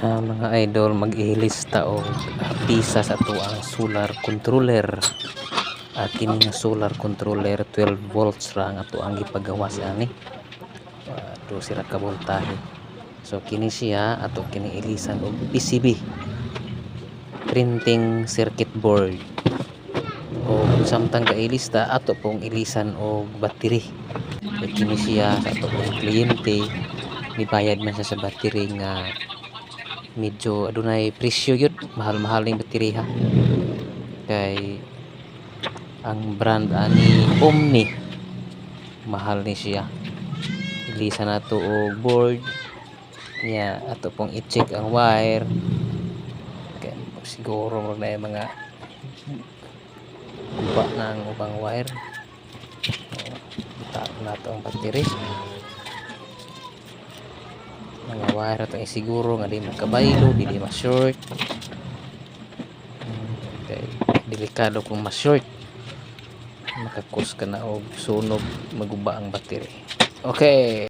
Mga idol, mag-ilista og pisa sa tuang solar controller. Kini nga solar controller 12 volts ra nga tuang gipagawas ani. Do sira ka voltahe. So kini siya ato kini ilisan og PCB, printing circuit board. O samtang kailista ato pong ilisan og battery. So kini siya sa ato pong kliyente, nibayad man siya sa battery nga medyo adunay presyo yun, mahal-mahal ning battery ha, kay ang brand ani Omni, mahal ni siya. Ilisa na to og board niya, ato pong i-check ang wire, kay siguro na yung mga guba na ang ubang wire. Itaak na to ang battery, mga wire ito siguro nga di makabaylo, di ma-short. Okay, delikado kung ma-short, makakos ka na og sunog, maguba ang battery. Okay.